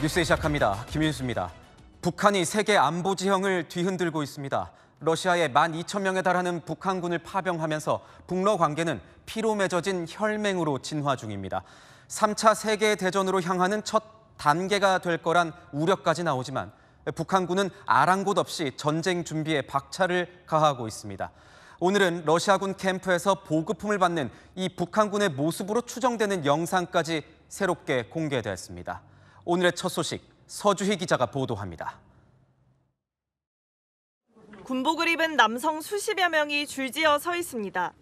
뉴스 시작합니다. 김윤수입니다. 북한이 세계 안보 지형을 뒤흔들고 있습니다. 러시아에 12,000명에 달하는 북한군을 파병하면서 북러 관계는 피로 맺어진 혈맹으로 진화 중입니다. 3차 세계대전으로 향하는 첫 단계가 될 거란 우려까지 나오지만 북한군은 아랑곳 없이 전쟁 준비에 박차를 가하고 있습니다. 오늘은 러시아군 캠프에서 보급품을 받는 이 북한군의 모습으로 추정되는 영상까지 새롭게 공개됐습니다. 오늘의 첫 소식, 서주희 기자가 보도합니다. 군복을 입은 남성 수십여 명이 줄지어 서 있습니다.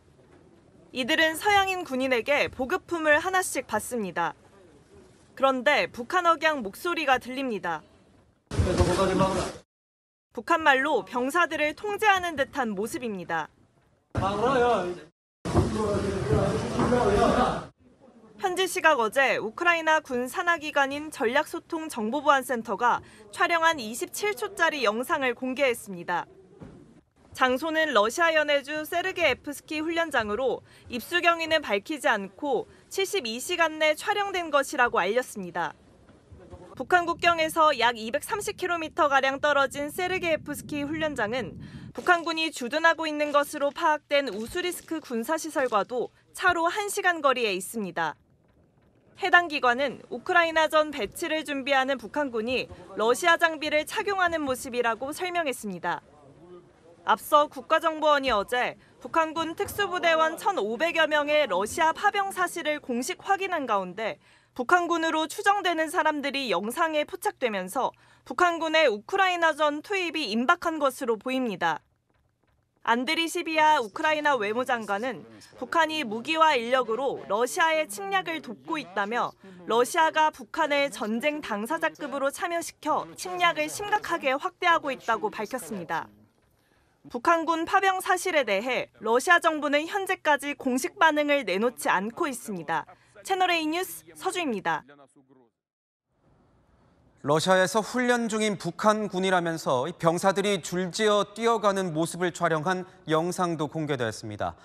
이들은 서양인 군인에게 보급품을 하나씩 받습니다. 그런데 북한 억양 목소리가 들립니다. 북한말로 병사들을 통제하는 듯한 모습입니다. 현지 시각 어제 우크라이나 군 산하기관인 전략소통정보보안센터가 촬영한 27초짜리 영상을 공개했습니다. 장소는 러시아 연해주 세르게예프스키 훈련장으로 입수 경위는 밝히지 않고 72시간 내 촬영된 것이라고 알렸습니다. 북한 국경에서 약 230km가량 떨어진 세르게예프스키 훈련장은 북한군이 주둔하고 있는 것으로 파악된 우수리스크 군사시설과도 차로 1시간 거리에 있습니다. 해당 기관은 우크라이나전 배치를 준비하는 북한군이 러시아 장비를 착용하는 모습이라고 설명했습니다. 앞서 국가정보원이 어제 북한군 특수부대원 1,500여 명의 러시아 파병 사실을 공식 확인한 가운데 북한군으로 추정되는 사람들이 영상에 포착되면서 북한군의 우크라이나전 투입이 임박한 것으로 보입니다. 안드리 시비아 우크라이나 외무장관은 북한이 무기와 인력으로 러시아의 침략을 돕고 있다며 러시아가 북한을 전쟁 당사자급으로 참여시켜 침략을 심각하게 확대하고 있다고 밝혔습니다. 북한군 파병 사실에 대해 러시아 정부는 현재까지 공식 반응을 내놓지 않고 있습니다. 채널A 뉴스 서주입니다. 러시아에서 훈련 중인 북한군이라면서 병사들이 줄지어 뛰어가는 모습을 촬영한 영상도 공개됐습니다.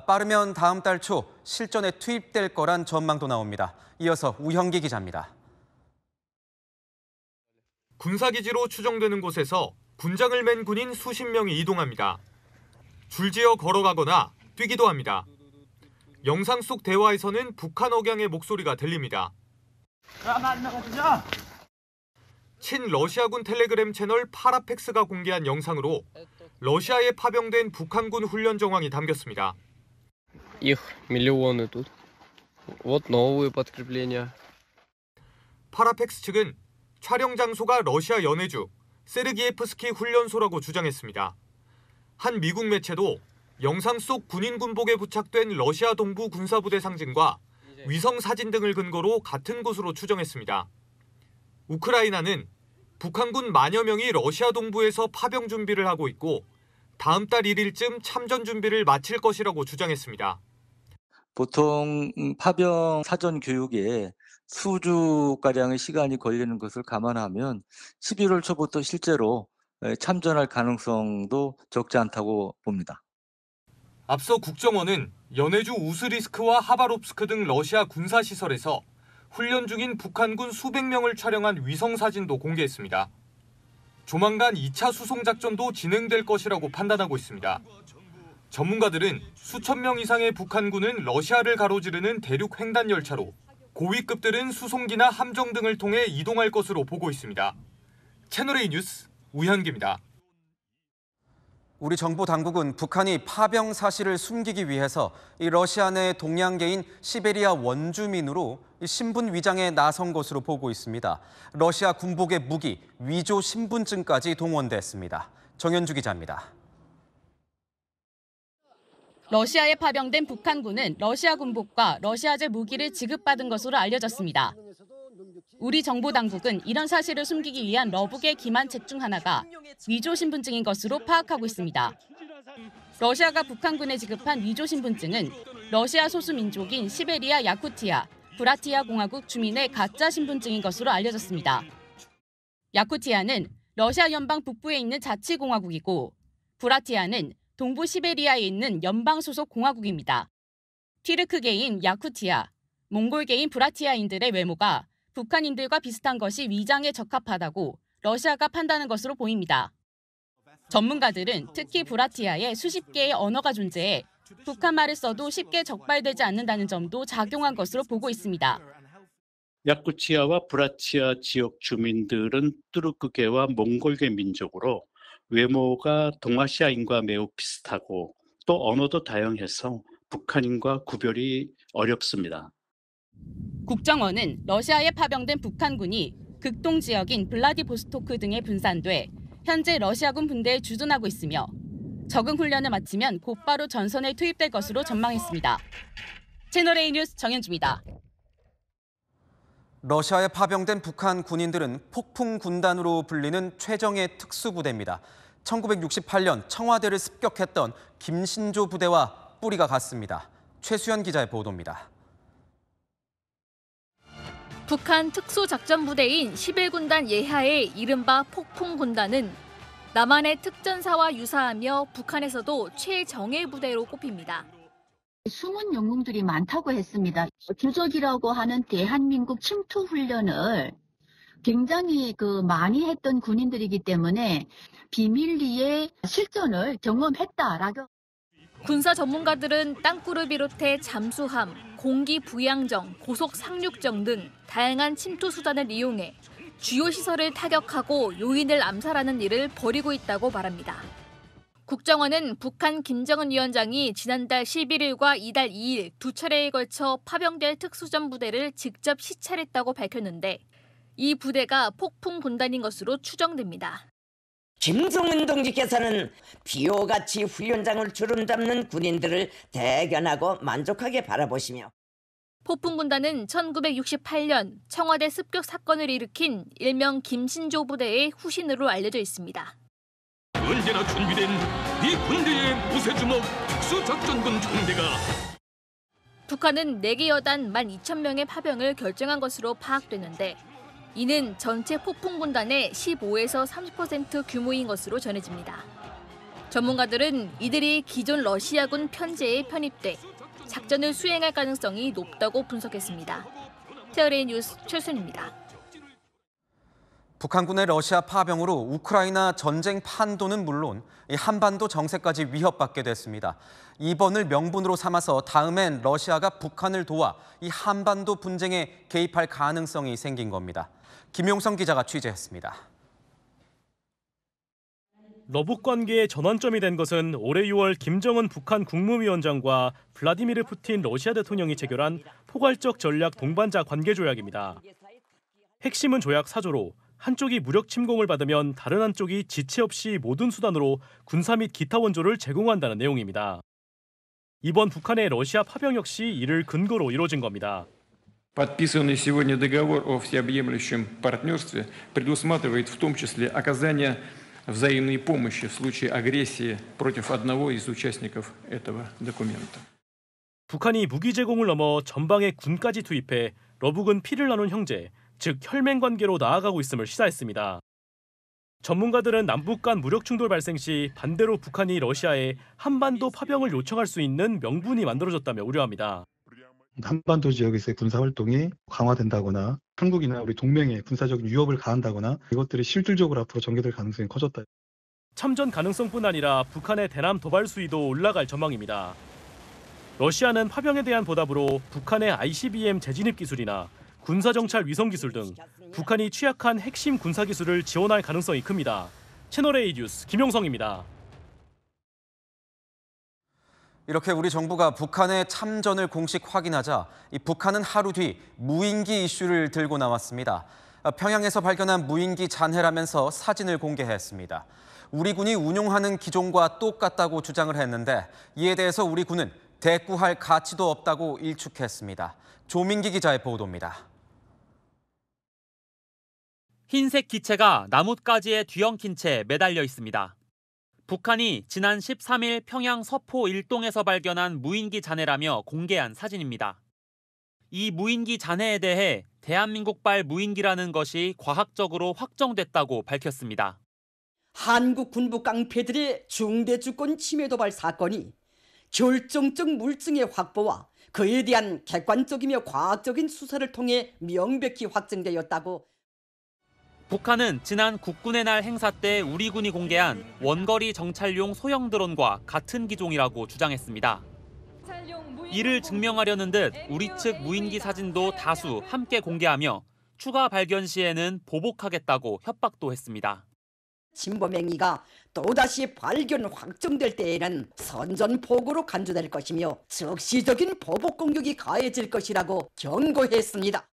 빠르면 다음 달 초 실전에 투입될 거란 전망도 나옵니다. 이어서 우형기 기자입니다. 군사기지로 추정되는 곳에서 군장을 맨 군인 수십 명이 이동합니다. 줄지어 걸어가거나 뛰기도 합니다. 영상 속 대화에서는 북한 억양의 목소리가 들립니다. 친러시아군 텔레그램 채널 파라팩스가 공개한 영상으로 러시아에 파병된 북한군 훈련 정황이 담겼습니다. Их миллионы тут. Вот новые подкрепления. 파라팩스 측은 촬영 장소가 러시아 연해주 세르기예프스키 훈련소라고 주장했습니다. 한 미국 매체도 영상 속 군인 군복에 부착된 러시아 동부 군사부대 상징과 위성 사진 등을 근거로 같은 곳으로 추정했습니다. 우크라이나는 북한군 만여 명이 러시아 동부에서 파병 준비를 하고 있고 다음 달 1일쯤 참전 준비를 마칠 것이라고 주장했습니다. 보통 파병 사전 교육에 수주가량의 시간이 걸리는 것을 감안하면 11월 초부터 실제로 참전할 가능성도 적지 않다고 봅니다. 앞서 국정원은 연해주 우스리스크와 하바롭스크 등 러시아 군사시설에서 훈련 중인 북한군 수백 명을 촬영한 위성 사진도 공개했습니다. 조만간 2차 수송 작전도 진행될 것이라고 판단하고 있습니다. 전문가들은 수천 명 이상의 북한군은 러시아를 가로지르는 대륙 횡단 열차로 고위급들은 수송기나 함정 등을 통해 이동할 것으로 보고 있습니다. 채널A 뉴스 우현기입니다. 우리 정부 당국은 북한이 파병 사실을 숨기기 위해서 이 러시아 내 동양계인 시베리아 원주민으로 신분 위장에 나선 것으로 보고 있습니다. 러시아 군복의 무기, 위조 신분증까지 동원됐습니다. 정현주 기자입니다. 러시아에 파병된 북한군은 러시아 군복과 러시아제 무기를 지급받은 것으로 알려졌습니다. 우리 정보 당국은 이런 사실을 숨기기 위한 러북의 기만책 중 하나가 위조 신분증인 것으로 파악하고 있습니다. 러시아가 북한군에 지급한 위조 신분증은 러시아 소수민족인 시베리아 야쿠티아, 브라티아 공화국 주민의 가짜 신분증인 것으로 알려졌습니다. 야쿠티아는 러시아 연방 북부에 있는 자치공화국이고 브라티아는 동부 시베리아에 있는 연방 소속 공화국입니다. 튀르크계인 야쿠티아, 몽골계인 브라티아인들의 외모가 북한인들과 비슷한 것이 위장에 적합하다고 러시아가 판단한 것으로 보입니다. 전문가들은 특히 브라티아에 수십 개의 언어가 존재해 북한말을 써도 쉽게 적발되지 않는다는 점도 작용한 것으로 보고 있습니다. 야쿠치아와 브라치아 지역 주민들은 뚜르크계와 몽골계 민족으로 외모가 동아시아인과 매우 비슷하고 또 언어도 다양해서 북한인과 구별이 어렵습니다. 국정원은 러시아에 파병된 북한군이 극동 지역인 블라디보스토크 등에 분산돼 현재 러시아군 분대에 주둔하고 있으며 적응 훈련을 마치면 곧바로 전선에 투입될 것으로 전망했습니다. 채널A 뉴스 정현주입니다. 러시아에 파병된 북한 군인들은 폭풍 군단으로 불리는 최정예 특수부대입니다. 1968년 청와대를 습격했던 김신조 부대와 뿌리가 같습니다. 최수연 기자의 보도입니다. 북한 특수작전부대인 11군단 예하의 이른바 폭풍군단은 남한의 특전사와 유사하며 북한에서도 최정예 부대로 꼽힙니다. 숨은 영웅들이 많다고 했습니다. 주적이라고 하는 대한민국 침투 훈련을 굉장히 많이 했던 군인들이기 때문에 비밀리에 실전을 경험했다라고. 군사 전문가들은 땅굴을 비롯해 잠수함, 공기 부양정, 고속 상륙정 등 다양한 침투 수단을 이용해 주요 시설을 타격하고 요인을 암살하는 일을 벌이고 있다고 말합니다. 국정원은 북한 김정은 위원장이 지난달 11일과 이달 2일 두 차례에 걸쳐 파병될 특수전 부대를 직접 시찰했다고 밝혔는데 이 부대가 폭풍 군단인 것으로 추정됩니다. 김정은 동지께서는 비호같이 훈련장을 주름잡는 군인들을 대견하고 만족하게 바라보시며 폭풍군단은 1968년 청와대 습격 사건을 일으킨 일명 김신조 부대의 후신으로 알려져 있습니다. 언제나 준비된 이 군대의 무쇠주먹 특수작전군 총대가 북한은 4개 여단 12,000명의 파병을 결정한 것으로 파악되는데 이는 전체 폭풍군단의 15에서 30% 규모인 것으로 전해집니다. 전문가들은 이들이 기존 러시아군 편제에 편입돼 작전을 수행할 가능성이 높다고 분석했습니다. 채널A 뉴스 최순입니다. 북한군의 러시아 파병으로 우크라이나 전쟁 판도는 물론 한반도 정세까지 위협받게 됐습니다. 이번을 명분으로 삼아서 다음엔 러시아가 북한을 도와 이 한반도 분쟁에 개입할 가능성이 생긴 겁니다. 김용성 기자가 취재했습니다. 러북 관계의 전환점이 된 것은 올해 6월 김정은 북한 국무위원장과 블라디미르 푸틴 러시아 대통령이 체결한 포괄적 전략 동반자 관계 조약입니다. 핵심은 조약 4조로 한쪽이 무력 침공을 받으면 다른 한쪽이 지체 없이 모든 수단으로 군사 및 기타 원조를 제공한다는 내용입니다. 이번 북한의 러시아 파병 역시 이를 근거로 이루어진 겁니다. Подписанный сегодня договор о всеобъемлющем партнерстве предусматривает в том числе оказание взаимной помощи в случае агрессии против одного из участников этого документа. 북한이 무기 제공을 넘어 전방에 군까지 투입해 러북은 피를 나눈 형제, 즉 혈맹 관계로 나아가고 있음을 시사했습니다. 전문가들은 남북 간 무력 충돌 발생 시 반대로 북한이 러시아에 한반도 파병을 요청할 수 있는 명분이 만들어졌다며 우려합니다. 한반도 지역에서의 군사활동이 강화된다거나 한국이나 우리 동맹에 군사적인 위협을 가한다거나 이것들이 실질적으로 앞으로 전개될 가능성이 커졌다. 참전 가능성뿐 아니라 북한의 대남 도발 수위도 올라갈 전망입니다. 러시아는 파병에 대한 보답으로 북한의 ICBM 재진입 기술이나 군사정찰 위성 기술 등 북한이 취약한 핵심 군사 기술을 지원할 가능성이 큽니다. 채널A 뉴스 김용성입니다. 이렇게 우리 정부가 북한의 참전을 공식 확인하자 북한은 하루 뒤 무인기 이슈를 들고 나왔습니다. 평양에서 발견한 무인기 잔해라면서 사진을 공개했습니다. 우리 군이 운용하는 기종과 똑같다고 주장을 했는데 이에 대해서 우리 군은 대꾸할 가치도 없다고 일축했습니다. 조민기 기자의 보도입니다. 흰색 기체가 나뭇가지에 뒤엉킨 채 매달려 있습니다. 북한이 지난 13일 평양 서포 일동에서 발견한 무인기 잔해라며 공개한 사진입니다. 이 무인기 잔해에 대해 대한민국발 무인기라는 것이 과학적으로 확정됐다고 밝혔습니다. 한국 군부 깡패들의 중대 주권 침해 도발 사건이 결정적 물증의 확보와 그에 대한 객관적이며 과학적인 수사를 통해 명백히 확정되었다고. 북한은 지난 국군의 날 행사 때 우리 군이 공개한 원거리 정찰용 소형 드론과 같은 기종이라고 주장했습니다. 이를 증명하려는 듯 우리 측 무인기 사진도 다수 함께 공개하며 추가 발견 시에는 보복하겠다고 협박도 했습니다. 진범행위가 또다시 발견 확정될 때에는 선전포고로 간주될 것이며 즉시적인 보복 공격이 가해질 것이라고 경고했습니다.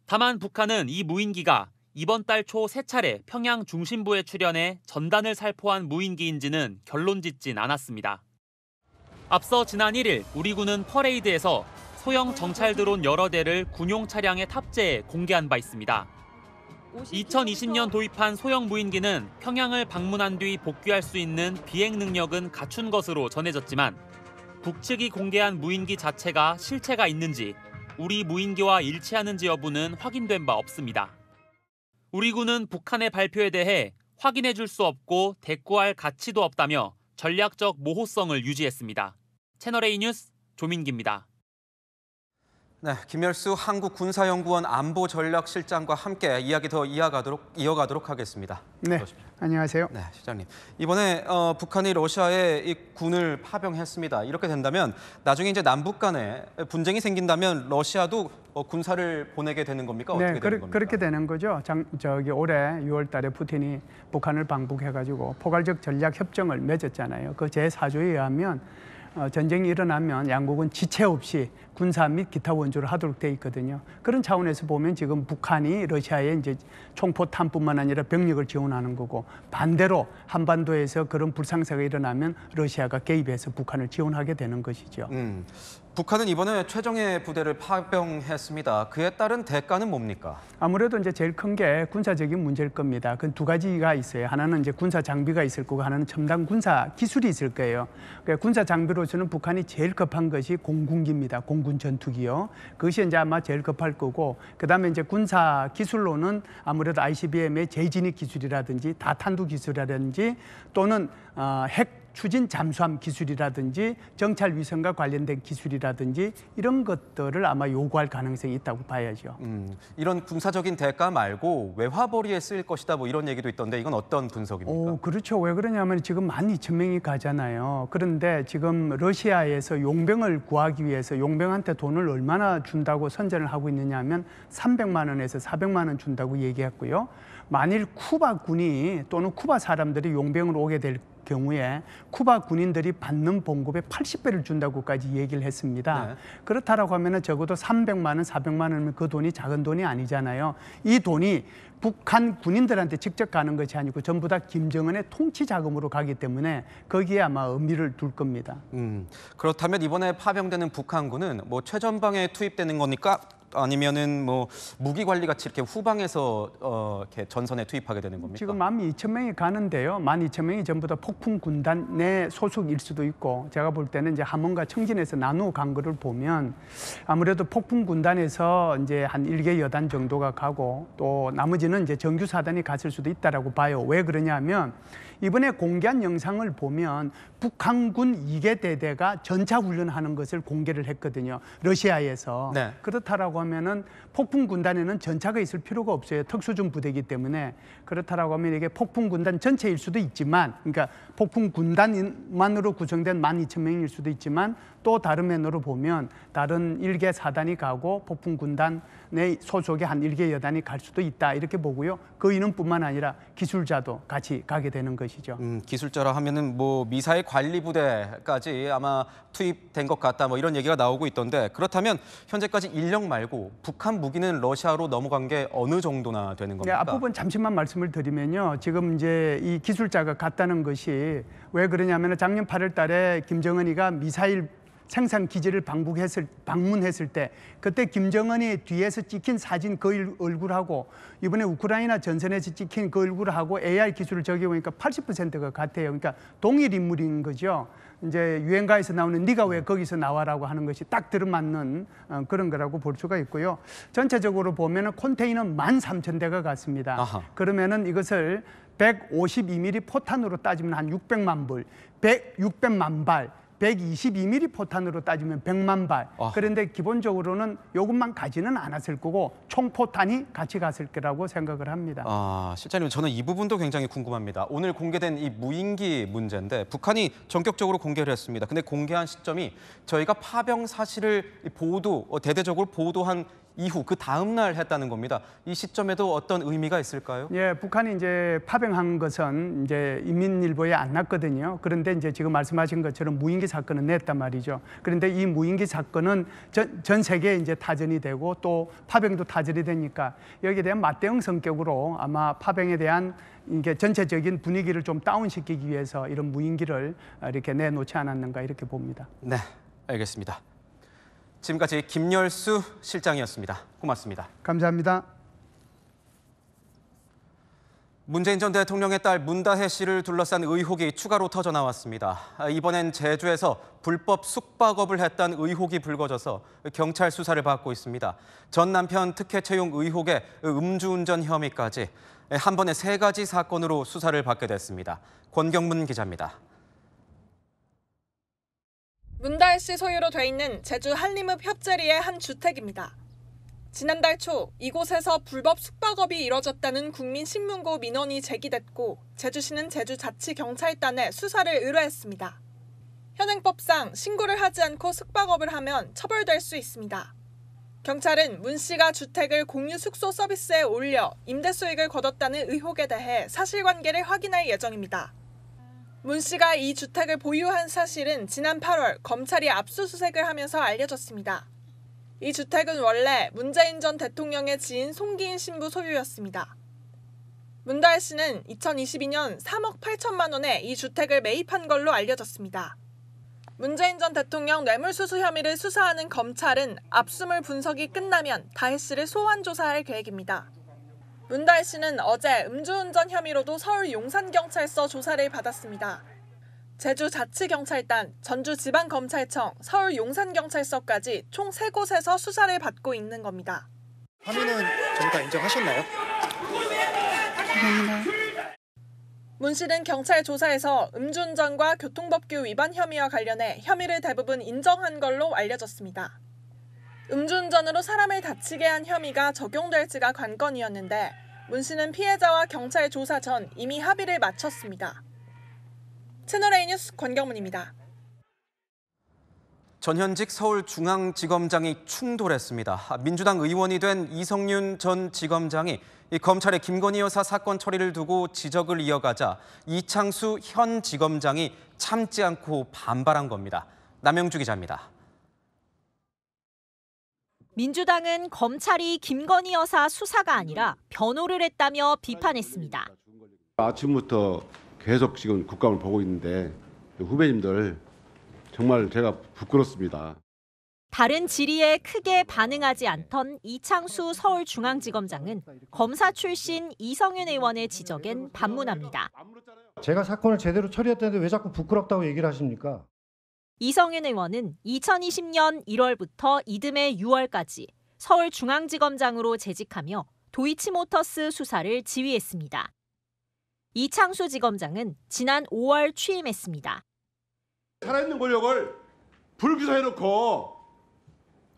다만 북한은 이 무인기가 이번 달 초 3차례 평양 중심부에 출현해 전단을 살포한 무인기인지는 결론짓진 않았습니다. 앞서 지난 1일 우리 군은 퍼레이드에서 소형 정찰 드론 여러 대를 군용 차량에 탑재해 공개한 바 있습니다. 2020년 도입한 소형 무인기는 평양을 방문한 뒤 복귀할 수 있는 비행 능력은 갖춘 것으로 전해졌지만 북측이 공개한 무인기 자체가 실체가 있는지 우리 무인기와 일치하는지 여부는 확인된 바 없습니다. 우리 군은 북한의 발표에 대해 확인해 줄 수 없고 대꾸할 가치도 없다며 전략적 모호성을 유지했습니다. 채널A 뉴스 조민기입니다. 네, 김열수 한국군사연구원 안보전략실장과 함께 이야기 더 이어가도록 하겠습니다. 네, 안녕하세요. 네, 실장님. 이번에 북한이 러시아에 이 군을 파병했습니다. 이렇게 된다면 나중에 이제 남북 간에 분쟁이 생긴다면 러시아도 군사를 보내게 되는 겁니까? 어떻게 네, 되는 겁니까? 그렇게 되는 거죠. 올해 6월 달에 푸틴이 북한을 방북해가지고 포괄적 전략 협정을 맺었잖아요. 그 제4조에 의하면 전쟁이 일어나면 양국은 지체 없이 군사 및 기타 원조를 하도록 돼 있거든요. 그런 차원에서 보면 지금 북한이 러시아에 이제 총포탄뿐만 아니라 병력을 지원하는 거고, 반대로 한반도에서 그런 불상사가 일어나면 러시아가 개입해서 북한을 지원하게 되는 것이죠. 북한은 이번에 최정예 부대를 파병했습니다. 그에 따른 대가는 뭡니까? 아무래도 이제 제일 큰 게 군사적인 문제일 겁니다. 그 두 가지가 있어요. 하나는 이제 군사 장비가 있을 거고, 하나는 첨단 군사 기술이 있을 거예요. 그러니까 군사 장비로서는 북한이 제일 급한 것이 공군기입니다. 공군 전투기요. 그것이 이제 아마 제일 급할 거고, 그다음에 이제 군사 기술로는 아무래도 ICBM의 재진입 기술이라든지 다탄두 기술이라든지 또는 핵 추진 잠수함 기술이라든지 정찰 위성과 관련된 기술이라든지 이런 것들을 아마 요구할 가능성이 있다고 봐야죠. 이런 군사적인 대가 말고 외화벌이에 쓰일 것이다 뭐 이런 얘기도 있던데 이건 어떤 분석입니까? 그렇죠. 왜 그러냐면 지금 12,000명이 가잖아요. 그런데 지금 러시아에서 용병을 구하기 위해서 용병한테 돈을 얼마나 준다고 선전을 하고 있느냐 하면 300만 원에서 400만 원 준다고 얘기했고요. 만일 쿠바 군이 또는 쿠바 사람들이 용병으로 오게 될 경우에 쿠바 군인들이 받는 봉급의 80배를 준다고까지 얘기를 했습니다. 네. 그렇다라고 하면 적어도 300만 원, 400만 원이면 그 돈이 작은 돈이 아니잖아요. 이 돈이 북한 군인들한테 직접 가는 것이 아니고 전부 다 김정은의 통치 자금으로 가기 때문에 거기에 아마 의미를 둘 겁니다. 그렇다면 이번에 파병되는 북한군은 뭐 최전방에 투입되는 겁니까? 아니면은 뭐 무기 관리 같이 이렇게 후방에서 이렇게 전선에 투입하게 되는 겁니까? 지금 12,000명이 가는데요. 12,000명이 전부 다 폭풍 군단의 소속일 수도 있고, 제가 볼 때는 이제 함흥과 청진에서 나누어 간 거를 보면 아무래도 폭풍 군단에서 이제 한 1개 여단 정도가 가고 또 나머지는 이제 정규 사단이 갔을 수도 있다라고 봐요. 왜 그러냐면 이번에 공개한 영상을 보면 북한군 2개 대대가 전차 훈련하는 것을 공개를 했거든요. 러시아에서. 네. 그렇다라고 하면은 폭풍 군단에는 전차가 있을 필요가 없어요. 특수준 부대이기 때문에. 그렇다라고 하면 이게 폭풍 군단 전체일 수도 있지만, 그러니까 폭풍 군단만으로 구성된 12,000명일 수도 있지만, 또 다른 면으로 보면 다른 1개 사단이 가고 폭풍 군단의 소속의 한 1개 여단이 갈 수도 있다, 이렇게 보고요. 그 인원뿐만 아니라 기술자도 같이 가게 되는 것이죠. 기술자라 하면은 뭐 미사일 관리 부대까지 아마 투입된 것 같다, 뭐 이런 얘기가 나오고 있던데, 그렇다면 현재까지 인력 말고 북한 무기는 러시아로 넘어간 게 어느 정도나 되는 겁니까? 네, 앞부분 잠시만 말씀을 드리면요. 지금 이제 이 기술자가 갔다는 것이 왜 그러냐면 작년 8월 달에 김정은이가 미사일 생산 기지를 방문했을 때 그때 김정은이 뒤에서 찍힌 사진 그 얼굴하고 이번에 우크라이나 전선에서 찍힌 그 얼굴하고 AI 기술을 적용하니까 80%가 같아요. 그러니까 동일 인물인 거죠. 이제 유행가에서 나오는 네가 왜 거기서 나와라고 하는 것이 딱 들어맞는 그런 거라고 볼 수가 있고요. 전체적으로 보면은 컨테이너 13,000대가 갔습니다. 그러면은 이것을 152mm 포탄으로 따지면 한 600만 발, 122mm 포탄으로 따지면 100만 발. 그런데 기본적으로는 요것만 가지는 않았을 거고 총포탄이 같이 갔을 거라고 생각을 합니다. 실장님, 저는 이 부분도 굉장히 궁금합니다. 오늘 공개된 이 무인기 문제인데 북한이 전격적으로 공개를 했습니다. 근데 공개한 시점이 저희가 파병 사실을 대대적으로 보도한 이후 그 다음 날 했다는 겁니다. 이 시점에도 어떤 의미가 있을까요? 예, 북한이 이제 파병한 것은 이제 인민일보에 안 났거든요. 그런데 이제 지금 말씀하신 것처럼 무인기 사건은 냈단 말이죠. 그런데 이 무인기 사건은 전 세계에 이제 타전이 되고 또 파병도 타전이 되니까 여기에 대한 맞대응 성격으로 아마 파병에 대한 이게 전체적인 분위기를 좀 다운시키기 위해서 이런 무인기를 이렇게 내놓지 않았는가 이렇게 봅니다. 네, 알겠습니다. 지금까지 김열수 실장이었습니다. 고맙습니다. 감사합니다. 문재인 전 대통령의 딸 문다혜 씨를 둘러싼 의혹이 추가로 터져 나왔습니다. 이번엔 제주에서 불법 숙박업을 했다는 의혹이 불거져서 경찰 수사를 받고 있습니다. 전 남편 특혜 채용 의혹에 음주운전 혐의까지 한 번에 3가지 사건으로 수사를 받게 됐습니다. 권경문 기자입니다. 문다혜 씨 소유로 돼 있는 제주 한림읍 협재리의 한 주택입니다. 지난달 초 이곳에서 불법 숙박업이 이뤄졌다는 국민신문고 민원이 제기됐고 제주시는 제주자치경찰단에 수사를 의뢰했습니다. 현행법상 신고를 하지 않고 숙박업을 하면 처벌될 수 있습니다. 경찰은 문 씨가 주택을 공유 숙소 서비스에 올려 임대 수익을 거뒀다는 의혹에 대해 사실관계를 확인할 예정입니다. 문 씨가 이 주택을 보유한 사실은 지난 8월 검찰이 압수수색을 하면서 알려졌습니다. 이 주택은 원래 문재인 전 대통령의 지인 송기인 신부 소유였습니다. 문다혜 씨는 2022년 3억 8천만 원에 이 주택을 매입한 걸로 알려졌습니다. 문재인 전 대통령 뇌물수수 혐의를 수사하는 검찰은 압수물 분석이 끝나면 다혜 씨를 소환 조사할 계획입니다. 문다혜 씨는 어제 음주운전 혐의로도 서울 용산경찰서 조사를 받았습니다. 제주자치경찰단, 전주지방검찰청, 서울 용산경찰서까지 총 3곳에서 수사를 받고 있는 겁니다. 혐의는 전부 다 인정하셨나요? 문 씨는 경찰 조사에서 음주운전과 교통법규 위반 혐의와 관련해 혐의를 대부분 인정한 걸로 알려졌습니다. 음주운전으로 사람을 다치게 한 혐의가 적용될지가 관건이었는데 문 씨는 피해자와 경찰 조사 전 이미 합의를 마쳤습니다. 채널A 뉴스 권경문입니다. 전현직 서울중앙지검장이 충돌했습니다. 민주당 의원이 된 이성윤 전 지검장이 검찰의 김건희 여사 사건 처리를 두고 지적을 이어가자 이창수 현 지검장이 참지 않고 반발한 겁니다. 남영주 기자입니다. 민주당은 검찰이 김건희 여사 수사가 아니라 변호를 했다며 비판했습니다. 아침부터 계속 지금 국감을 보고 있는데 후배님들 정말 제가 부끄럽습니다. 다른 질의에 크게 반응하지 않던 이창수 서울중앙지검장은 검사 출신 이성윤 의원의 지적엔 반문합니다. 제가 사건을 제대로 처리했다는데 왜 자꾸 부끄럽다고 얘기를 하십니까? 이성윤 의원은 2020년 1월부터 이듬해 6월까지 서울중앙지검장으로 재직하며 도이치모터스 수사를 지휘했습니다. 이창수 지검장은 지난 5월 취임했습니다. 살아있는 권력을 불기소해놓고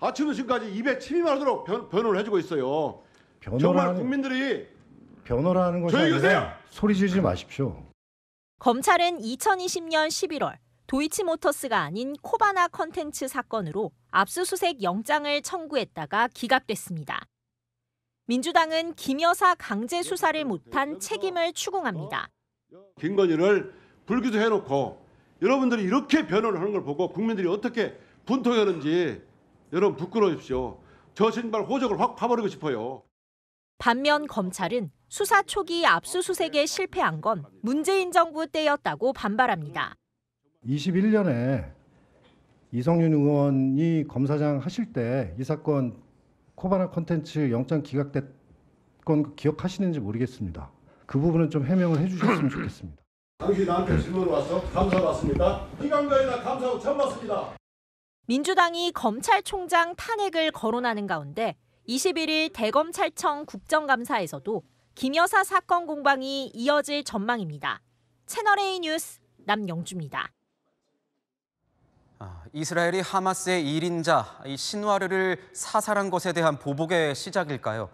아침 지금까지 입에 침이 마르도록 변호를 해주고 있어요. 정말 국민들이 변호를 하는 것이 조용히 아니라 하세요. 소리 지르지 마십시오. 검찰은 2020년 11월 도이치모터스가 아닌 코바나 컨텐츠 사건으로 압수수색 영장을 청구했다가 기각됐습니다. 민주당은 김 여사 강제 수사를 못한 책임을 추궁합니다. 김건희를 불기소해놓고 여러분들이 이렇게 변호를 하는 걸 보고 국민들이 어떻게 분통하는지 여러분 부끄러우십시오. 저 신발 호적을 확 파버리고 싶어요. 반면 검찰은 수사 초기 압수수색에 실패한 건 문재인 정부 때였다고 반발합니다. 21년에 이성윤 의원이 검사장 하실 때 이 사건 코바나 컨텐츠 영장 기각됐건 기억하시는지 모르겠습니다. 그 부분은 좀 해명을 해주셨으면 좋겠습니다. 당신이 나한테 질문 왔어? 감사 받습니다. 기강가이나 감사하고 처음 받습니다. 민주당이 검찰총장 탄핵을 거론하는 가운데 21일 대검찰청 국정감사에서도 김 여사 사건 공방이 이어질 전망입니다. 채널A 뉴스 남영주입니다. 이스라엘이 하마스의 1인자 신와르를 사살한 것에 대한 보복의 시작일까요?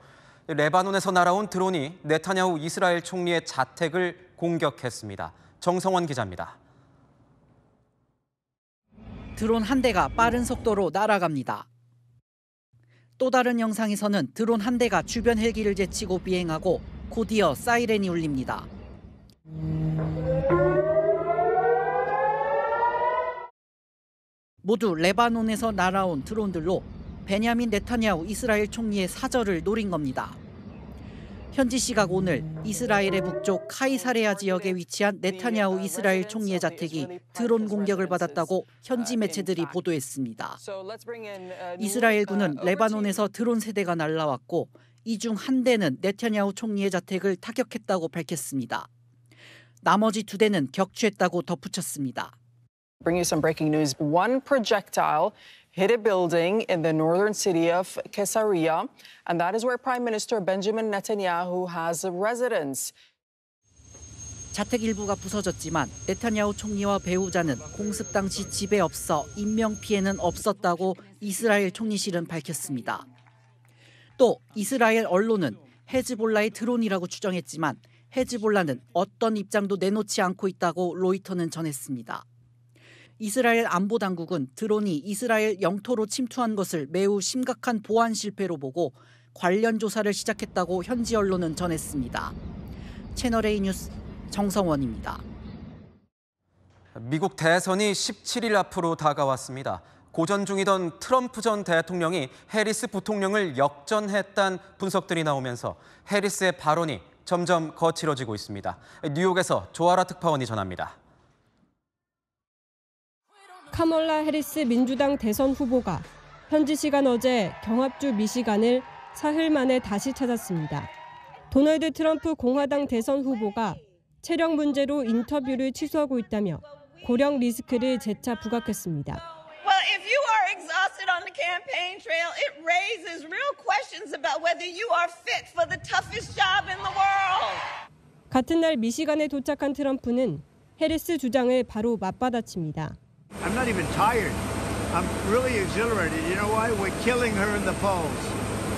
레바논에서 날아온 드론이 네타냐후 이스라엘 총리의 자택을 공격했습니다. 정성원 기자입니다. 드론 한 대가 빠른 속도로 날아갑니다. 또 다른 영상에서는 드론 한 대가 주변 헬기를 제치고 비행하고 곧이어 사이렌이 울립니다. 모두 레바논에서 날아온 드론들로 베냐민 네타냐후 이스라엘 총리의 사절을 노린 겁니다. 현지 시각 오늘 이스라엘의 북쪽 카이사레아 지역에 위치한 네타냐후 이스라엘 총리의 자택이 드론 공격을 받았다고 현지 매체들이 보도했습니다. 이스라엘군은 레바논에서 드론 3대가 날라왔고 이 중 한 대는 네타냐후 총리의 자택을 타격했다고 밝혔습니다. 나머지 2대는 격추했다고 덧붙였습니다. Bring you some breaking news. One projectile hit a building in the northern city of Caesarea, and that is where Prime Minister Benjamin Netanyahu has a residence. 자택 일부가 부서졌지만 네타냐후 총리와 배우자는 공습 당시 집에 없어 인명 피해는 없었다고 이스라엘 총리실은 밝혔습니다. 또 이스라엘 언론은 헤즈볼라의 드론이라고 추정했지만 헤즈볼라는 어떤 입장도 내놓지 않고 있다고 로이터는 전했습니다. 이스라엘 안보당국은 드론이 이스라엘 영토로 침투한 것을 매우 심각한 보안 실패로 보고 관련 조사를 시작했다고 현지 언론은 전했습니다. 채널A 뉴스 정성원입니다. 미국 대선이 17일 앞으로 다가왔습니다. 고전 중이던 트럼프 전 대통령이 해리스 부통령을 역전했다는 분석들이 나오면서 해리스의 발언이 점점 거칠어지고 있습니다. 뉴욕에서 조아라 특파원이 전합니다. 카멀라 해리스 민주당 대선 후보가 현지 시간 어제 경합주 미시간을 사흘 만에 다시 찾았습니다. 도널드 트럼프 공화당 대선 후보가 체력 문제로 인터뷰를 취소하고 있다며 고령 리스크를 재차 부각했습니다. Well, if you are exhausted on the campaign trail, it raises real questions about whether you are fit for the toughest job in the world. 같은 날 미시간에 도착한 트럼프는 해리스 주장을 바로 맞받아칩니다. I'm not even tired. I'm really exhilarated. You know why? We're killing her in the polls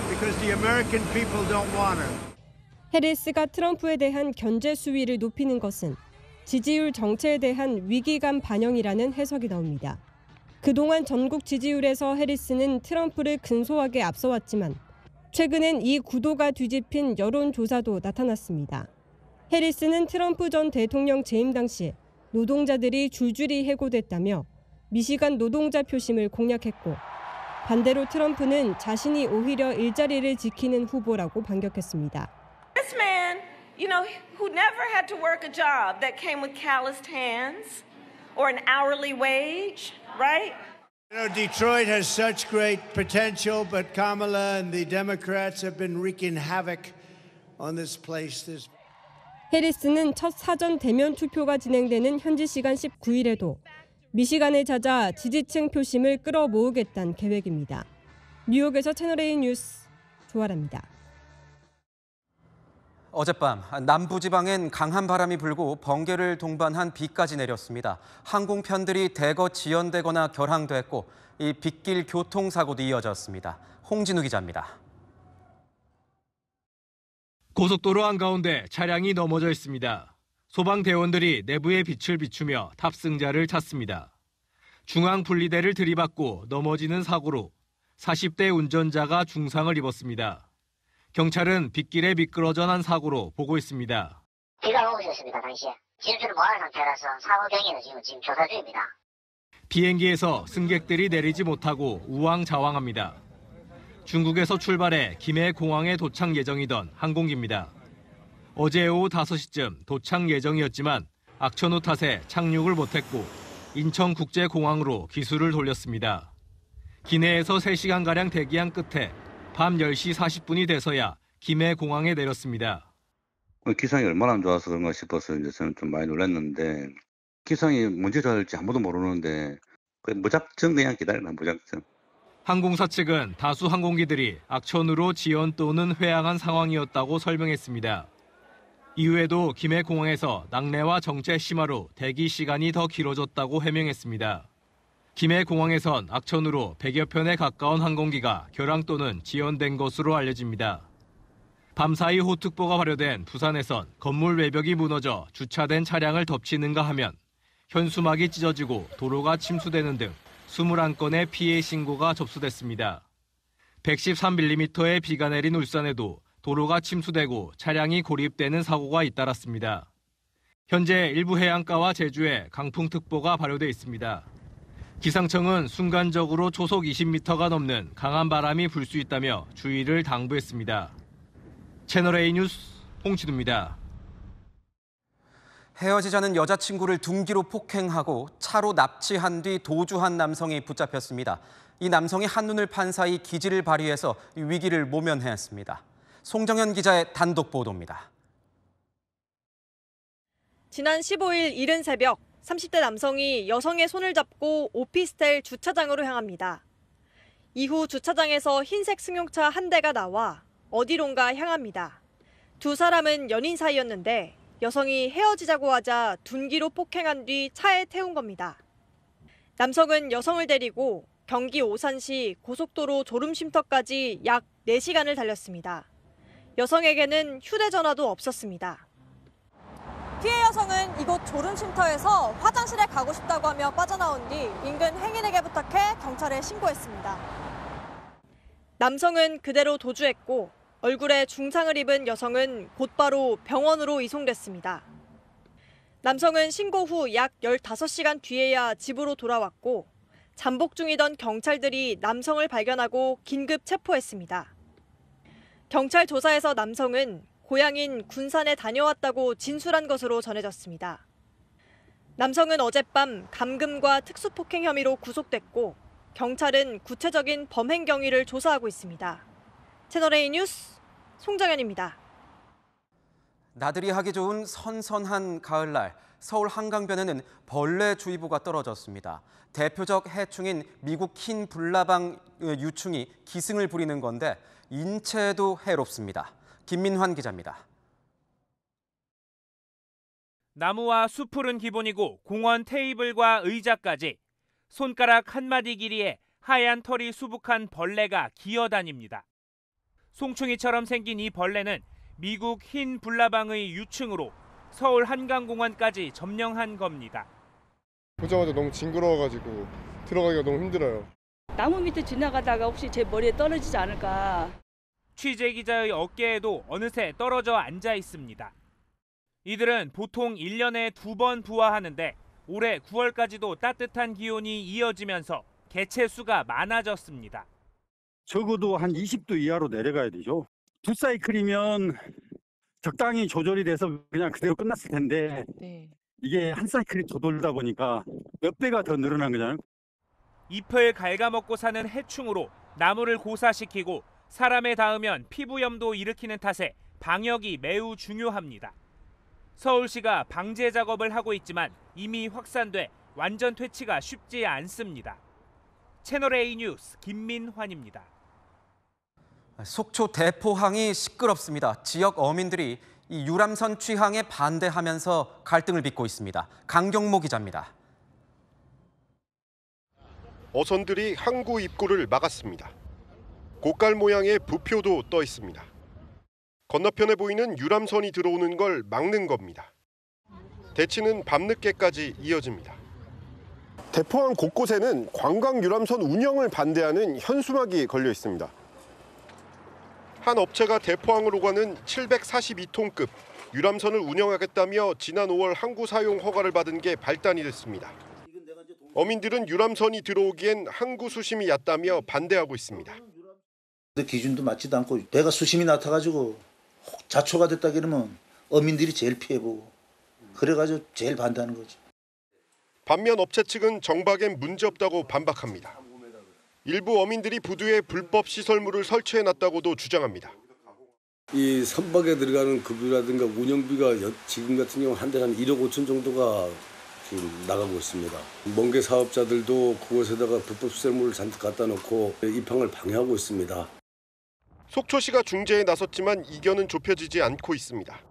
because the American people don't want her. 해리스가 트럼프에 대한 견제 수위를 높이는 것은 지지율 정체에 대한 위기감 반영이라는 해석이 나옵니다. 그동안 전국 지지율에서 해리스는 트럼프를 근소하게 앞서왔지만 최근엔 이 구도가 뒤집힌 여론조사도 나타났습니다. 해리스는 트럼프 전 대통령 재임 당시 노동자들이 줄줄이 해고됐다며 미시간 노동자 표심을 공략했고 반대로 트럼프는 자신이 오히려 일자리를 지키는 후보라고 반격했습니다. This man, who never had to work a job that came with calloused hands or an hourly wage, right? Detroit has such great potential, but Kamala and the Democrats have been wreaking havoc on this place. 해리스는 첫 사전 대면 투표가 진행되는 현지 시간 19일에도 미시간에 찾아 지지층 표심을 끌어모으겠다는 계획입니다. 뉴욕에서 채널A 뉴스 조아라입니다. 어젯밤 남부지방엔 강한 바람이 불고 번개를 동반한 비까지 내렸습니다. 항공편들이 대거 지연되거나 결항됐고 이 빗길 교통사고도 이어졌습니다. 홍진우 기자입니다. 고속도로 한가운데 차량이 넘어져 있습니다. 소방대원들이 내부의 빛을 비추며 탑승자를 찾습니다. 중앙 분리대를 들이받고 넘어지는 사고로 40대 운전자가 중상을 입었습니다. 경찰은 빗길에 미끄러져 난 사고로 보고 있습니다. 비가 오고 있었습니다, 당시에. 진출을 못한 상태라서 사고 경위는 지금 조사 중입니다. 비행기에서 승객들이 내리지 못하고 우왕좌왕합니다. 중국에서 출발해 김해 공항에 도착 예정이던 항공기입니다. 어제 오후 5시쯤 도착 예정이었지만 악천후 탓에 착륙을 못했고 인천국제공항으로 기술을 돌렸습니다. 기내에서 3시간가량 대기한 끝에 밤 10시 40분이 돼서야 김해 공항에 내렸습니다. 기상이 얼마나 안 좋아서 그런가 싶어서 이제 저는 좀 많이 놀랐는데 기상이 문제를 할지 아무도 모르는데 무작정 그냥 기다리나 무작정. 항공사 측은 다수 항공기들이 악천후로 지연 또는 회항한 상황이었다고 설명했습니다. 이후에도 김해 공항에서 낙뢰와 정체 심화로 대기 시간이 더 길어졌다고 해명했습니다. 김해 공항에선 악천후로 100여 편에 가까운 항공기가 결항 또는 지연된 것으로 알려집니다. 밤사이 호특보가 발효된 부산에선 건물 외벽이 무너져 주차된 차량을 덮치는가 하면 현수막이 찢어지고 도로가 침수되는 등 21건의 피해 신고가 접수됐습니다. 113mm의 비가 내린 울산에도 도로가 침수되고 차량이 고립되는 사고가 잇따랐습니다. 현재 일부 해안가와 제주에 강풍특보가 발효돼 있습니다. 기상청은 순간적으로 초속 20m가 넘는 강한 바람이 불 수 있다며 주의를 당부했습니다. 채널A 뉴스 홍진우입니다. 헤어지자는 여자친구를 둔기로 폭행하고 차로 납치한 뒤 도주한 남성이 붙잡혔습니다. 이 남성이 한눈을 판 사이 기지를 발휘해서 위기를 모면했습니다. 송정현 기자의 단독 보도입니다. 지난 15일 이른 새벽 30대 남성이 여성의 손을 잡고 오피스텔 주차장으로 향합니다. 이후 주차장에서 흰색 승용차 한 대가 나와 어디론가 향합니다. 두 사람은 연인 사이였는데 여성이 헤어지자고 하자 둔기로 폭행한 뒤 차에 태운 겁니다. 남성은 여성을 데리고 경기 오산시 고속도로 졸음쉼터까지 약 4시간을 달렸습니다. 여성에게는 휴대전화도 없었습니다. 피해 여성은 이곳 졸음쉼터에서 화장실에 가고 싶다고 하며 빠져나온 뒤 인근 행인에게 부탁해 경찰에 신고했습니다. 남성은 그대로 도주했고 얼굴에 중상을 입은 여성은 곧바로 병원으로 이송됐습니다. 남성은 신고 후 약 15시간 뒤에야 집으로 돌아왔고 잠복 중이던 경찰들이 남성을 발견하고 긴급 체포했습니다. 경찰 조사에서 남성은 고향인 군산에 다녀왔다고 진술한 것으로 전해졌습니다. 남성은 어젯밤 감금과 특수폭행 혐의로 구속됐고 경찰은 구체적인 범행 경위를 조사하고 있습니다. 채널A 뉴스 송정현입니다. 나들이 하기 좋은 선선한 가을날 서울 한강변에는 벌레주의보가 떨어졌습니다. 대표적 해충인 미국 흰 불나방 유충이 기승을 부리는 건데 인체에도 해롭습니다. 김민환 기자입니다. 나무와 숲풀은 기본이고 공원 테이블과 의자까지 손가락 한마디 길이의 하얀 털이 수북한 벌레가 기어다닙니다. 송충이처럼 생긴 이 벌레는 미국 흰 불나방의 유충으로 서울 한강공원까지 점령한 겁니다. 보자마자 너무 징그러워가지고 들어가기가 너무 힘들어요. 나무 밑에 지나가다가 혹시 제 머리에 떨어지지 않을까. 취재 기자의 어깨에도 어느새 떨어져 앉아 있습니다. 이들은 보통 1년에 2번 부화하는데 올해 9월까지도 따뜻한 기온이 이어지면서 개체 수가 많아졌습니다. 적어도 한 20도 이하로 내려가야 되죠. 2사이클이면 적당히 조절이 돼서 그냥 그대로 끝났을 텐데 이게 한 사이클이 더 돌다 보니까 몇 배가 더 늘어난 거잖아요. 잎을 갉아먹고 사는 해충으로 나무를 고사시키고 사람에 닿으면 피부염도 일으키는 탓에 방역이 매우 중요합니다. 서울시가 방제 작업을 하고 있지만 이미 확산돼 완전 퇴치가 쉽지 않습니다. 채널A 뉴스 김민환입니다. 속초 대포항이 시끄럽습니다. 지역 어민들이 이 유람선 취항에 반대하면서 갈등을 빚고 있습니다. 강경모 기자입니다. 어선들이 항구 입구를 막았습니다. 고깔 모양의 부표도 떠 있습니다. 건너편에 보이는 유람선이 들어오는 걸 막는 겁니다. 대치는 밤늦게까지 이어집니다. 대포항 곳곳에는 관광 유람선 운영을 반대하는 현수막이 걸려 있습니다. 한 업체가 대포항으로 가는 742톤급 유람선을 운영하겠다며 지난 5월 항구 사용 허가를 받은 게 발단이 됐습니다. 어민들은 유람선이 들어오기엔 항구 수심이 얕다며 반대하고 있습니다. 기준도 맞지도 않고 배가 수심이 낮아가지고 자초가 됐다 그러면 어민들이 제일 피해보고 그래가지고 제일 반대하는 거죠. 반면 업체 측은 정박엔 문제없다고 반박합니다. 일부 어민들이 부두에 불법 시설물을 설치해놨다고도 주장합니다. 이 선박에 들어가는 급유라든가 운영비가 지금 같은 경우 한 달에 한 1억 5천 정도가 지금 나가고 있습니다. 멍게 사업자들도 그곳에다가 불법 시설물을 잔뜩 갖다 놓고 입항을 방해하고 있습니다. 속초시가 중재에 나섰지만 이견은 좁혀지지 않고 있습니다.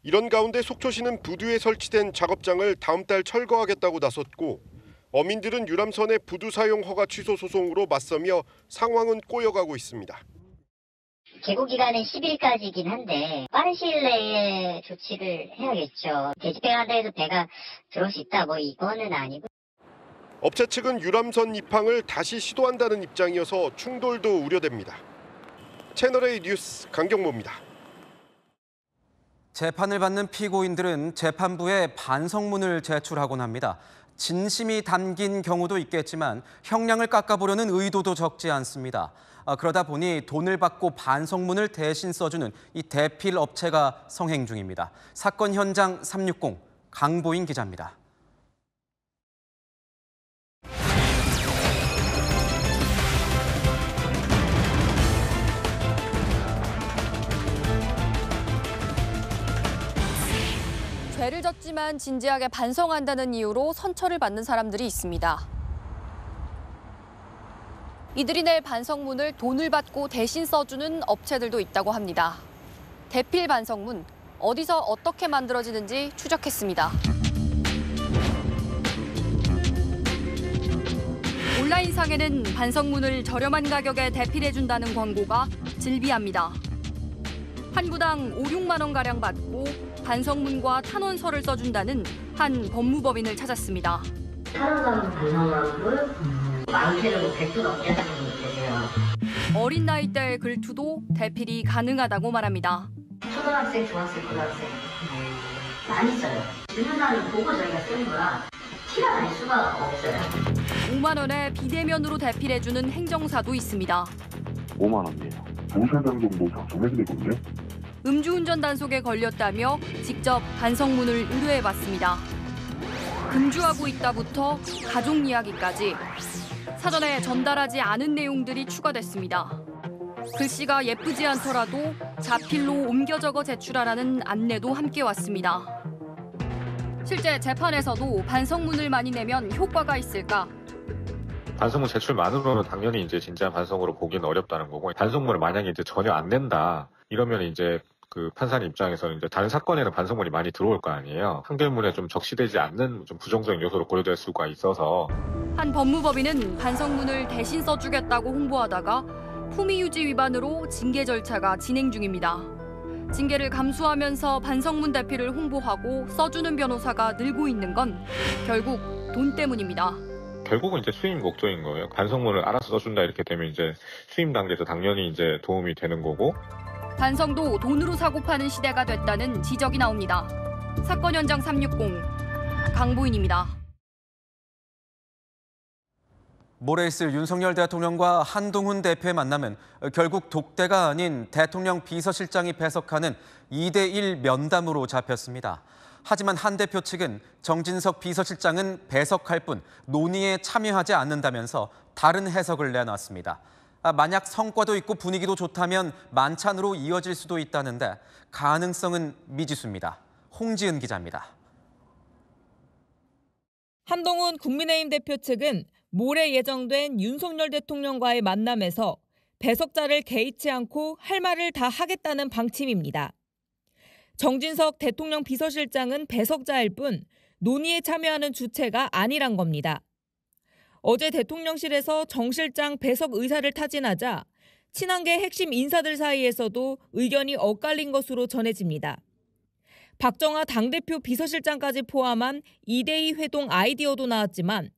이런 가운데 속초시는 부두에 설치된 작업장을 다음 달 철거하겠다고 나섰고 어민들은 유람선의 부두 사용 허가 취소 소송으로 맞서며 상황은 꼬여가고 있습니다. 개고 기간은 10일까지이긴 한데 빠른 시일 내에 조치를 해야겠죠. 대집행한다 해서 배가 들어올 수 있다 이거는 아니고. 업체 측은 유람선 입항을 다시 시도한다는 입장이어서 충돌도 우려됩니다. 채널A 뉴스 강경모입니다. 재판을 받는 피고인들은 재판부에 반성문을 제출하곤 합니다. 진심이 담긴 경우도 있겠지만 형량을 깎아보려는 의도도 적지 않습니다. 그러다 보니 돈을 받고 반성문을 대신 써주는 이 대필 업체가 성행 중입니다. 사건 현장 360 강보인 기자입니다. 죄를 졌지만 진지하게 반성한다는 이유로 선처를 받는 사람들이 있습니다. 이들이 낼 반성문을 돈을 받고 대신 써주는 업체들도 있다고 합니다. 대필 반성문, 어디서 어떻게 만들어지는지 추적했습니다. 온라인상에는 반성문을 저렴한 가격에 대필해준다는 광고가 즐비합니다. 한 구당 5, 6만 원가량 받고 반성문과 탄원서를 써준다는 한 법무법인을 찾았습니다. 탄원서 반성문을 많게는 100도 넘게 하는 분이 계세요. 어린 나이대의 글투도 대필이 가능하다고 말합니다. 초등학생, 중학생, 고등학생 많이 써요. 질문하는 보고 저희가 쓰는 거라 티가 날 수가 없어요. 5만 원에 비대면으로 대필해주는 행정사도 있습니다. 5만 원이에요. 2시간 정도 작성해드리거든요. 음주운전 단속에 걸렸다며 직접 반성문을 의뢰해봤습니다. 금주하고 있다부터 가족 이야기까지 사전에 전달하지 않은 내용들이 추가됐습니다. 글씨가 예쁘지 않더라도 자필로 옮겨 적어 제출하라는 안내도 함께 왔습니다. 실제 재판에서도 반성문을 많이 내면 효과가 있을까? 반성문 제출만으로는 당연히 이제 진짜 반성으로 보기는 어렵다는 거고, 반성문을 만약에 이제 전혀 안 낸다 이러면 이제 그 판사님 입장에서는 이제 다른 사건에는 반성문이 많이 들어올 거 아니에요. 판결문에 좀 적시되지 않는 좀 부정적인 요소로 고려될 수가 있어서. 한 법무법인은 반성문을 대신 써주겠다고 홍보하다가 품위유지 위반으로 징계 절차가 진행 중입니다. 징계를 감수하면서 반성문 대필을 홍보하고 써주는 변호사가 늘고 있는 건 결국 돈 때문입니다. 결국은 이제 수임 목적인 거예요. 반성문을 알아서 써준다 이렇게 되면 이제 수임 단계에서 당연히 이제 도움이 되는 거고. 반성도 돈으로 사고 파는 시대가 됐다는 지적이 나옵니다. 사건 현장 360 강보인입니다. 모레 있을 윤석열 대통령과 한동훈 대표의 만남은 결국 독대가 아닌 대통령 비서실장이 배석하는 2대1 면담으로 잡혔습니다. 하지만 한 대표 측은 정진석 비서실장은 배석할 뿐 논의에 참여하지 않는다면서 다른 해석을 내놨습니다. 만약 성과도 있고 분위기도 좋다면 만찬으로 이어질 수도 있다는데 가능성은 미지수입니다. 홍지은 기자입니다. 한동훈 국민의힘 대표 측은 모레 예정된 윤석열 대통령과의 만남에서 배석자를 개의치 않고 할 말을 다 하겠다는 방침입니다. 정진석 대통령 비서실장은 배석자일 뿐 논의에 참여하는 주체가 아니란 겁니다. 어제 대통령실에서 정 실장 배석 의사를 타진하자 친한계 핵심 인사들 사이에서도 의견이 엇갈린 것으로 전해집니다. 박정하 당대표 비서실장까지 포함한 2대2 회동 아이디어도 나왔지만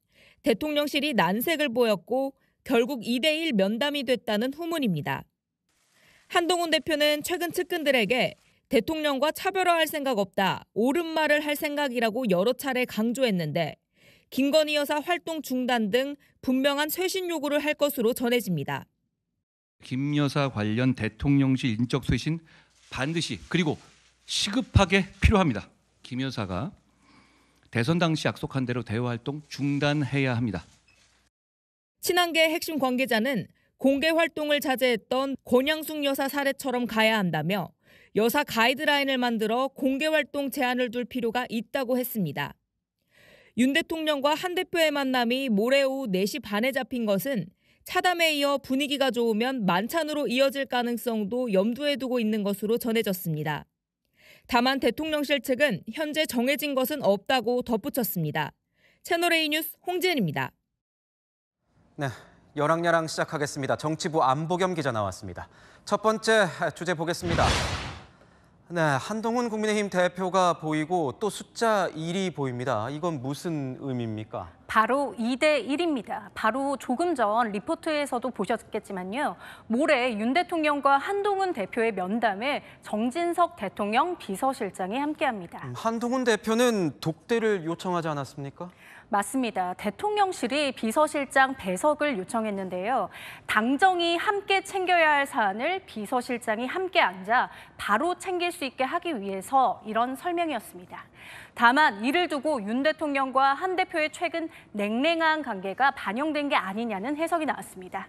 대통령실이 난색을 보였고 결국 2대1 면담이 됐다는 후문입니다. 한동훈 대표는 최근 측근들에게 대통령과 차별화할 생각 없다, 옳은 말을 할 생각이라고 여러 차례 강조했는데 김건희 여사 활동 중단 등 분명한 쇄신 요구를 할 것으로 전해집니다. 김 여사 관련 대통령실 인적 쇄신 반드시 그리고 시급하게 필요합니다. 김 여사가 대선 당시 약속한 대로 대화 활동 중단해야 합니다. 친한계 핵심 관계자는 공개 활동을 자제했던 권양숙 여사 사례처럼 가야 한다며 여사 가이드라인을 만들어 공개 활동 제한을 둘 필요가 있다고 했습니다. 윤 대통령과 한 대표의 만남이 모레 오후 4시 반에 잡힌 것은 차담에 이어 분위기가 좋으면 만찬으로 이어질 가능성도 염두에 두고 있는 것으로 전해졌습니다. 다만 대통령실 측은 현재 정해진 것은 없다고 덧붙였습니다. 채널A 뉴스 홍지은입니다. 네, 여랑야랑 시작하겠습니다. 정치부 안보겸 기자 나왔습니다. 첫 번째 주제 보겠습니다. 네, 한동훈 국민의힘 대표가 보이고 또 숫자 1이 보입니다. 이건 무슨 의미입니까? 바로 2대 1입니다. 바로 조금 전 리포트에서도 보셨겠지만요. 모레 윤 대통령과 한동훈 대표의 면담에 정진석 대통령 비서실장이 함께합니다. 한동훈 대표는 독대를 요청하지 않았습니까? 맞습니다. 대통령실이 비서실장 배석을 요청했는데요. 당정이 함께 챙겨야 할 사안을 비서실장이 함께 앉아 바로 챙길 수 있게 하기 위해서 이런 설명이었습니다. 다만 이를 두고 윤 대통령과 한 대표의 최근 냉랭한 관계가 반영된 게 아니냐는 해석이 나왔습니다.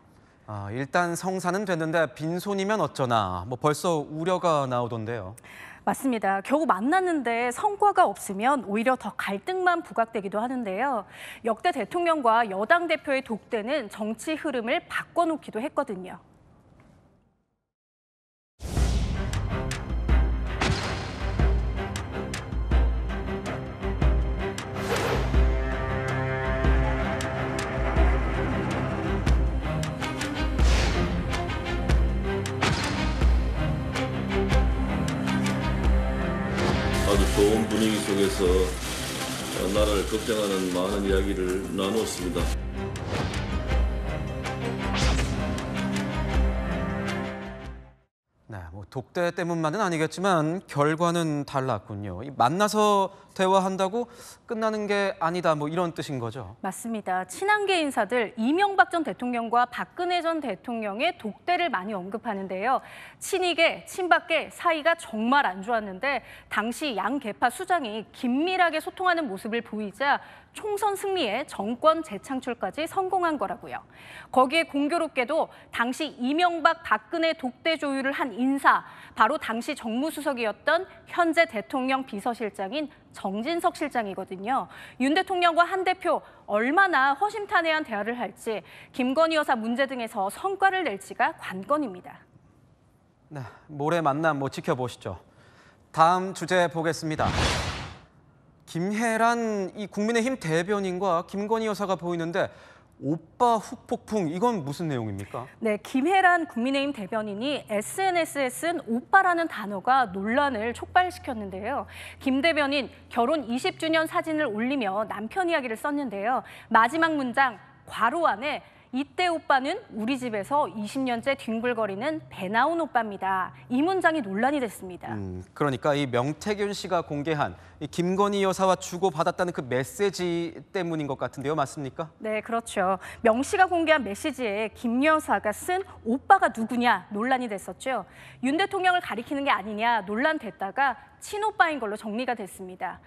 일단 성사는 됐는데 빈손이면 어쩌나 벌써 우려가 나오던데요. 맞습니다. 겨우 만났는데 성과가 없으면 오히려 더 갈등만 부각되기도 하는데요. 역대 대통령과 여당 대표의 독대는 정치 흐름을 바꿔놓기도 했거든요. 아주 좋은 분위기 속에서 나라를 걱정하는 많은 이야기를 나누었습니다. 네, 독대 때문만은 아니겠지만 결과는 달랐군요. 만나서 대화한다고 끝나는 게 아니다, 이런 뜻인 거죠? 맞습니다. 친한계 인사들 이명박 전 대통령과 박근혜 전 대통령의 독대를 많이 언급하는데요. 친이계, 친박계 사이가 정말 안 좋았는데 당시 양 계파 수장이 긴밀하게 소통하는 모습을 보이자 총선 승리에 정권 재창출까지 성공한 거라고요. 거기에 공교롭게도 당시 이명박, 박근혜 독대 조율을 한 인사, 바로 당시 정무수석이었던 현재 대통령 비서실장인 정진석 실장이거든요. 윤 대통령과 한 대표 얼마나 허심탄회한 대화를 할지, 김건희 여사 문제 등에서 성과를 낼지가 관건입니다. 네, 모레 만남 지켜보시죠. 다음 주제 보겠습니다. 김혜란 이 국민의힘 대변인과 김건희 여사가 보이는데 오빠 후폭풍, 이건 무슨 내용입니까? 네, 김혜란 국민의힘 대변인이 SNS에 쓴 오빠라는 단어가 논란을 촉발시켰는데요. 김 대변인 결혼 20주년 사진을 올리며 남편 이야기를 썼는데요. 마지막 문장 괄호 안에 이때 오빠는 우리 집에서 20년째 뒹굴거리는 배 나온 오빠입니다. 이 문장이 논란이 됐습니다. 그러니까 이 명태균 씨가 공개한 이 김건희 여사와 주고받았다는 그 메시지 때문인 것 같은데요. 맞습니까? 네, 그렇죠. 명 씨가 공개한 메시지에 김 여사가 쓴 오빠가 누구냐 논란이 됐었죠. 윤 대통령을 가리키는 게 아니냐 논란됐다가 친오빠인 걸로 정리가 됐습니다.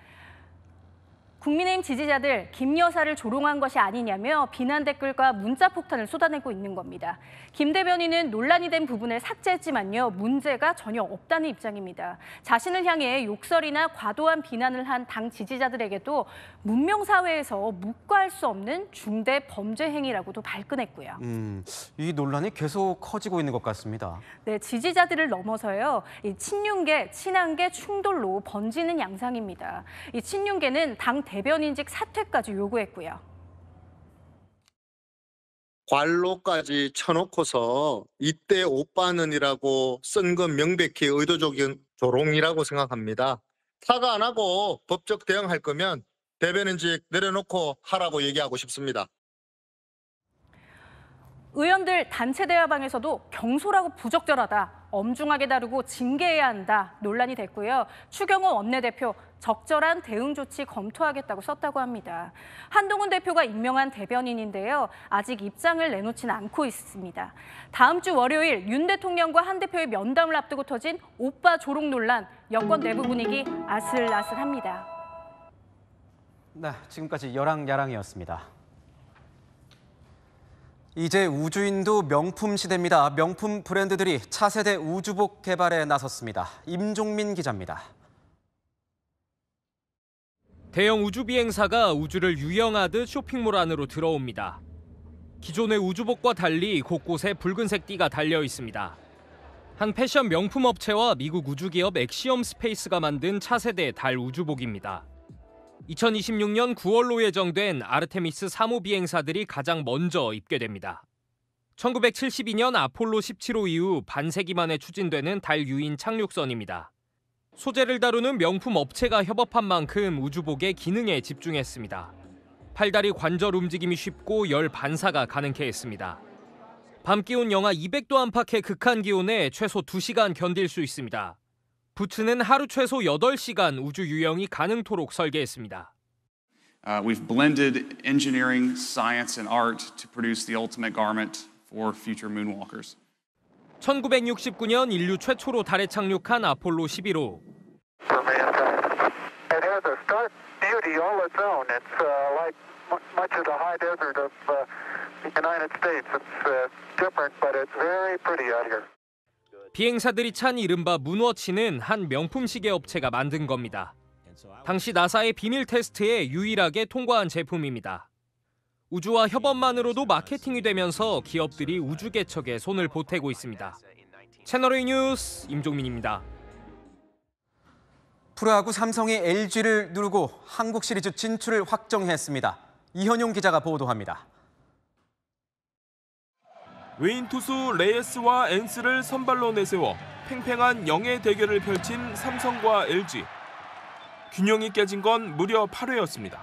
국민의힘 지지자들 김 여사를 조롱한 것이 아니냐며 비난 댓글과 문자 폭탄을 쏟아내고 있는 겁니다. 김 대변인은 논란이 된 부분을 삭제했지만요. 문제가 전혀 없다는 입장입니다. 자신을 향해 욕설이나 과도한 비난을 한 당 지지자들에게도 문명사회에서 묵과할 수 없는 중대 범죄 행위라고도 발끈했고요. 이 논란이 계속 커지고 있는 것 같습니다. 네, 지지자들을 넘어서요. 이 친윤계, 친한계 충돌로 번지는 양상입니다. 이 친윤계는 당 대변인직 사퇴까지 요구했고요. 관로까지 쳐놓고서 이때 오빠는이라고 쓴 건 명백히 의도적인 조롱이라고 생각합니다. 사과 안 하고 법적 대응할 거면 대변인직 내려놓고 하라고 얘기하고 싶습니다. 의원들 단체 대화방에서도 경솔하고 부적절하다, 엄중하게 다루고 징계해야 한다 논란이 됐고요. 추경호 원내대표 적절한 대응 조치 검토하겠다고 썼다고 합니다. 한동훈 대표가 임명한 대변인인데요. 아직 입장을 내놓지는 않고 있습니다. 다음 주 월요일 윤 대통령과 한 대표의 면담을 앞두고 터진 오빠 조롱 논란, 여권 내부 분위기 아슬아슬합니다. 네, 지금까지 여랑야랑이었습니다. 이제 우주인도 명품 시대입니다. 명품 브랜드들이 차세대 우주복 개발에 나섰습니다. 임종민 기자입니다. 대형 우주 비행사가 우주를 유영하듯 쇼핑몰 안으로 들어옵니다. 기존의 우주복과 달리 곳곳에 붉은색 띠가 달려 있습니다. 한 패션 명품 업체와 미국 우주기업 엑시엄 스페이스가 만든 차세대 달 우주복입니다. 2026년 9월로 예정된 아르테미스 3호 비행사들이 가장 먼저 입괴됩니다. 1972년 아폴로 17호 이후 반세기 만에 추진되는 달 유인 착륙선입니다. 소재를 다루는 명품 업체가 협업한 만큼 우주복의 기능에 집중했습니다. 팔다리 관절 움직임이 쉽고 열 반사가 가능케 했습니다. 밤 기온 영하 200도 안팎의 극한 기온에 최소 2시간 견딜 수 있습니다. 부츠는 하루 최소 8시간 우주 유영이 가능토록 설계했습니다. We've blended engineering, science, and art to produce the ultimate garment for future moonwalkers. 1969년 인류 최초로 달에 착륙한 아폴로 11호. It has a stark beauty all its own. It's like much of the high desert of the United States. It's different, but it's very pretty out here. 비행사들이 찬 이른바 문워치는 한 명품 시계 업체가 만든 겁니다. 당시 나사의 비밀 테스트에 유일하게 통과한 제품입니다. 우주와 협업만으로도 마케팅이 되면서 기업들이 우주 개척에 손을 보태고 있습니다. 채널A 뉴스 임종민입니다. 프로야구 삼성이 LG를 누르고 한국 시리즈 진출을 확정했습니다. 이현용 기자가 보도합니다. 외인 투수 레이스와 엔스를 선발로 내세워 팽팽한 영예 대결을 펼친 삼성과 LG. 균형이 깨진 건 무려 8회였습니다.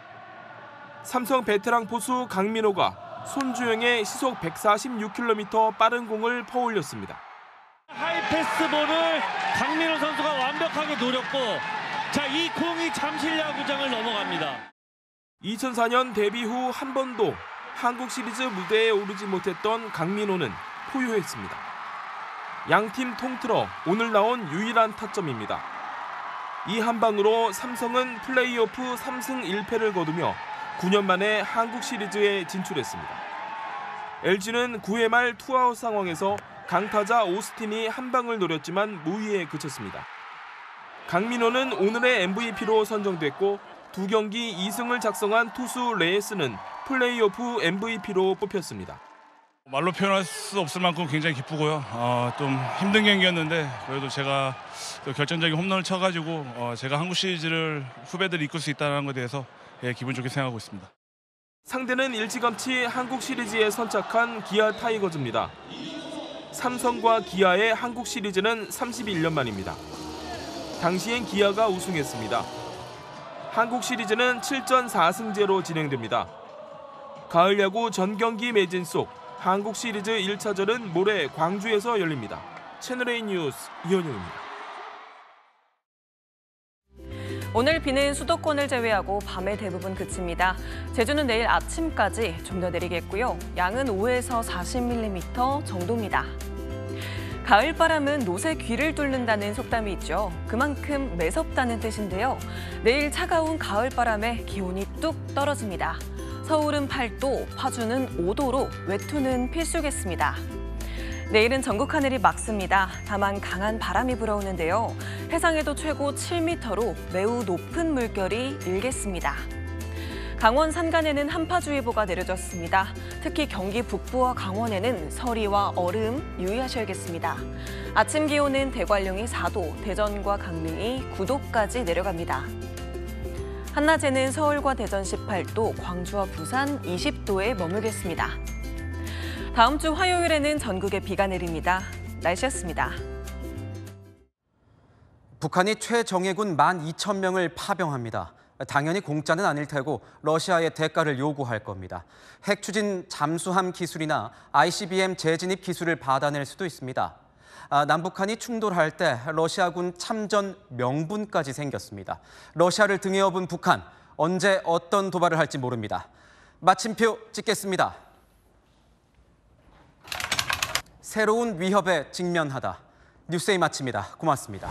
삼성 베테랑 포수 강민호가 손주영의 시속 146km 빠른 공을 퍼올렸습니다. 하이패스볼을 강민호 선수가 완벽하게 노렸고 이 공이 잠실야구장을 넘어갑니다. 2004년 데뷔 후 한 번도 한국 시리즈 무대에 오르지 못했던 강민호는 포효했습니다. 양팀 통틀어 오늘 나온 유일한 타점입니다. 이 한 방으로 삼성은 플레이오프 3승 1패를 거두며 9년 만에 한국 시리즈에 진출했습니다. LG는 9회 말 투아웃 상황에서 강타자 오스틴이 한 방을 노렸지만 무위에 그쳤습니다. 강민호는 오늘의 MVP로 선정됐고 2경기 2승을 작성한 투수 레이스는 플레이오프 MVP로 뽑혔습니다. 말로 표현할 수 없을 만큼 굉장히 기쁘고요. 좀 힘든 경기였는데 그래도 제가 또 결정적인 홈런을 쳐가지고 제가 한국 시리즈를 후배들이 이끌 수 있다는 것에 대해서 기분 좋게 생각하고 있습니다. 상대는 일찌감치 한국 시리즈에 선착한 기아 타이거즈입니다. 삼성과 기아의 한국 시리즈는 31년 만입니다. 당시엔 기아가 우승했습니다. 한국 시리즈는 7전 4승제로 진행됩니다. 가을 야구 전 경기 매진 속 한국 시리즈 1차전은 모레 광주에서 열립니다. 채널A 뉴스 이현용입니다. 오늘 비는 수도권을 제외하고 밤에 대부분 그칩니다. 제주는 내일 아침까지 좀 더 내리겠고요. 양은 5에서 40mm 정도입니다. 가을바람은 노새 귀를 뚫는다는 속담이 있죠. 그만큼 매섭다는 뜻인데요. 내일 차가운 가을바람에 기온이 뚝 떨어집니다. 서울은 8도, 파주는 5도로 외투는 필수겠습니다. 내일은 전국 하늘이 맑습니다. 다만 강한 바람이 불어오는데요. 해상에도 최고 7m로 매우 높은 물결이 일겠습니다. 강원 산간에는 한파주의보가 내려졌습니다. 특히 경기 북부와 강원에는 서리와 얼음 유의하셔야겠습니다. 아침 기온은 대관령이 4도, 대전과 강릉이 9도까지 내려갑니다. 한낮에는 서울과 대전 18도, 광주와 부산 20도에 머물겠습니다. 다음 주 화요일에는 전국에 비가 내립니다. 날씨였습니다. 북한이 최정예군 12,000명을 파병합니다. 당연히 공짜는 아닐 테고 러시아의 대가를 요구할 겁니다. 핵 추진 잠수함 기술이나 ICBM 재진입 기술을 받아낼 수도 있습니다. 남북한이 충돌할 때 러시아군 참전 명분까지 생겼습니다. 러시아를 등에 업은 북한, 언제 어떤 도발을 할지 모릅니다. 마침표 찍겠습니다. 새로운 위협에 직면하다. 뉴스에이 마칩니다. 고맙습니다.